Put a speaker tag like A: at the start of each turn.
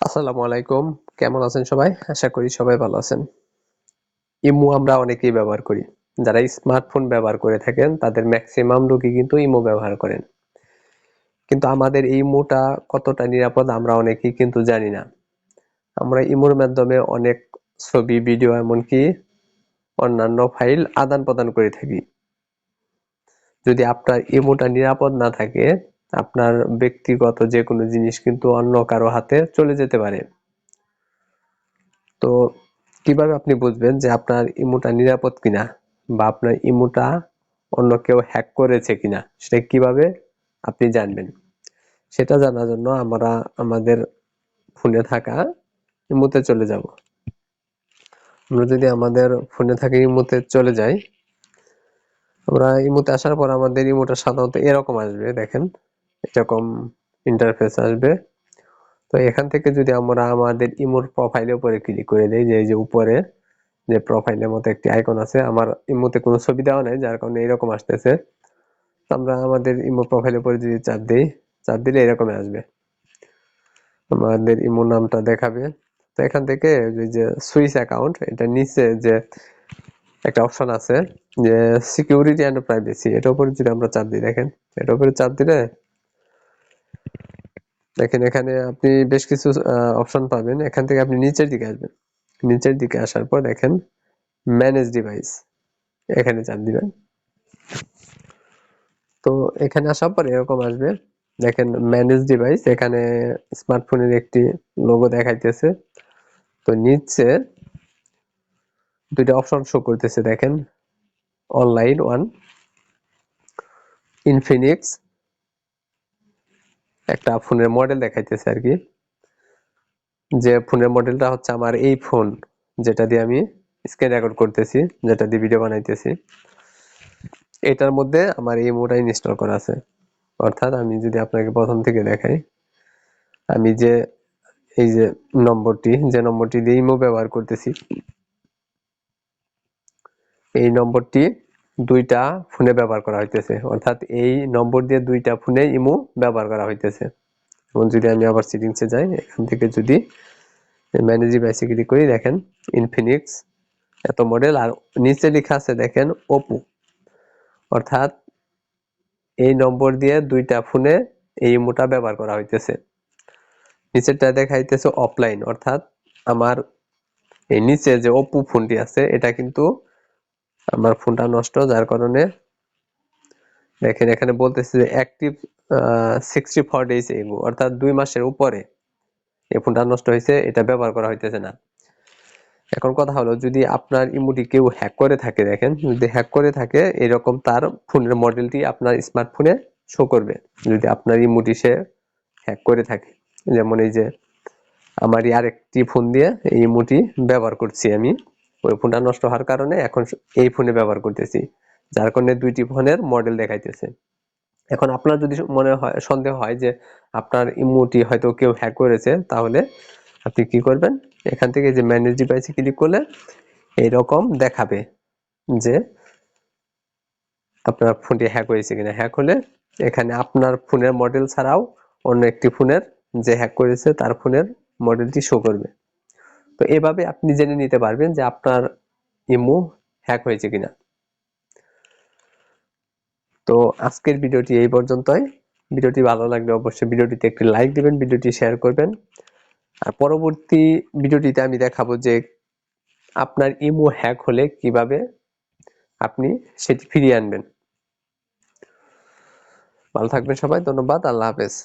A: আসসালামু আলাইকুম। কেমন আছেন সবাই? আশা করি সবাই ভালো আছেন। ইমো আমরা অনেকেই ব্যবহার করি। যারা স্মার্টফোন ব্যবহার করে থাকেন তাদের ম্যাক্সিমাম লোকই কিন্তু ইমো ব্যবহার করেন। কিন্তু আমাদের এই ইমোটা কতটা নিরাপদ আমরা অনেকেই কিন্তু জানি না। আমরা ইমোর মাধ্যমে অনেক ছবি, ভিডিও এমনকি অন্যান্য ফাইল আদান-প্রদান করে থাকি। যদি আপনার ইমোটা নিরাপদ না থাকে, আপনার ব্যক্তিগত যেকোনো জিনিস কিন্তু অন্য কারো হাতে চলে যেতে পারে। তো কিভাবে আপনি বুঝবেন যে আপনার ইমোটা নিরাপদ কিনা বা আপনার ইমোটা অন্য কেউ হ্যাক করেছে কিনা, সেটা কিভাবে আপনি জানবেন? সেটা জানার জন্য আমরা আমাদের ফোনে থাকা ইমোতে চলে যাব। আমরা যদি আমাদের ফোনে থাকা ইমোতে চলে যাই, আমরা ইমোতে আসার পর আমাদের ইমোটা সাধারণত এরকম আসবে, দেখেন এরকম ইন্টারফেস আসবে। তো এখান থেকে যদি আমরা আমাদের ইমোর প্রোফাইলের উপরে ক্লিক করে দেই, যে এই যে উপরে যে প্রোফাইলের মতো একটি আইকন আছে, আমার ইমোতে কোনো ছবি দেওয়া নাই যার কারণে এরকম আসতেছে। আমরা আমাদের ইমো প্রোফাইলের উপরে যদি চাপ দিই, চাপ দিলে এরকম আসবে, আমাদের ইমো নামটা দেখাবে। তো এখান থেকে যে সুইচ অ্যাকাউন্ট, এটা নিচে যে একটা অপশন আছে যে সিকিউরিটি এন্ড প্রাইভেসি, এটার উপরে যদি আমরা চাপ দিই, দেখেন এটার উপরে চাপ দিলে দেখেন এখানে আপনি বেশ কিছু অপশন পাবেন। এখান থেকে আপনি নিচের দিকে আসবেন, নিচের দিকে আসার পর দেখেন ম্যানেজ ডিভাইস, এখানে চাপ দিবেন। তো এখানে আসার পর এরকম আসবে, দেখেন ম্যানেজ ডিভাইস, এখানে স্মার্টফোনের একটি লোগো দেখাইতেছে। তো নিচে দুইটা অপশন শো করতেছে, দেখেন অনলাইন ওয়ান, ইনফিনিক্স, একটা ফোনের মডেল দেখাইতেছে আর কি, যে ফোনের মডেলটা হচ্ছে আমার এই ফোন যেটা দিয়ে আমি স্ক্রিন রেকর্ড করতেছি, যেটা দিয়ে ভিডিও বানাইতেছি, এটার মধ্যে আমার এই ইমোটা ইনস্টল করা আছে। অর্থাৎ আমি যদি আপনাকে প্রথম থেকে দেখাই, আমি যে এই যে নম্বরটি দিয়ে ইমো ব্যবহার করতেছি, এই নম্বরটি দুইটা ফোনে ব্যবহার করা হইতেছে, অর্থাৎ এই নম্বর দিয়ে দুইটা ফোনে ইমো ব্যবহার করা হইতেছে। এবং যদি আমি আবার সেটিংসে যাই, এখান থেকে যদি ম্যানেজ ডিভাইসে ক্লিক করি, দেখেন ইনফিনিক্স এত মডেল, আর নিচে লেখা আছে দেখেন ওপো, অর্থাৎ এই নম্বর দিয়ে দুইটা ফোনে এই ইমোটা ব্যবহার করা হইতেছে। নিচেরটা দেখাইতেছে অফলাইন, অর্থাৎ আমার এই নিচে যে ওপো ফোনটি আছে এটা কিন্তু আমার ফোনটা নষ্ট, যার কারণে দেখেন এখানে বলতেছে যে অ্যাক্টিভ 64 ডেজ এগো, অর্থাৎ 2 মাসের উপরে এই ফোনটা নষ্ট হয়েছে, এটা ব্যবহার করা হইতেছে না। এখন কথা হলো, যদি আপনার ইমোটি কেউ হ্যাক করে থাকে, দেখেন যদি হ্যাক করে থাকে এরকম তার ফোনের মডেলটি আপনার স্মার্টফোনে শো করবে, যদি আপনার ইমোটি সে হ্যাক করে থাকে। যেমন এই যে আমারই আরেকটি ফোন দিয়ে এই ইমোটি ব্যবহার করছি আমি, ওই ফোনটা নষ্ট হওয়ার কারণে এখন এই ফোনে ব্যবহার করতেছি, যার কারণে দুইটি ফোনের মডেল দেখাইতেছে। এখন আপনার যদি মনে হয়, সন্দেহ হয় যে আপনার ইমোটি হয়তো কেউ হ্যাক করেছে, তাহলে আপনি কি করবেন, এখান থেকে যে ম্যানেজ ডিভাইসে ক্লিক করলে এইরকম দেখাবে যে আপনার ফোনটি হ্যাক হয়েছে কিনা। হ্যাক হলে এখানে আপনার ফোনের মডেল ছাড়াও অন্য একটি ফোনের যে হ্যাক করেছে তার ফোনের মডেলটি শো করবে। তো এভাবে আপনি জেনে নিতে পারবেন যে আপনার ইমো হ্যাক হয়েছে কিনা। তো আজকের ভিডিওটি এই পর্যন্তই। ভিডিওটি ভালো লাগলে অবশ্যই ভিডিওটিতে একটি লাইক দিবেন, ভিডিওটি শেয়ার করবেন। আর পরবর্তী ভিডিওটিতে আমি দেখাবো যে আপনার ইমো হ্যাক হলে কিভাবে আপনি সেটি ফিরিয়ে আনবেন। ভালো থাকবেন সবাই, ধন্যবাদ, আল্লাহ হাফেজ।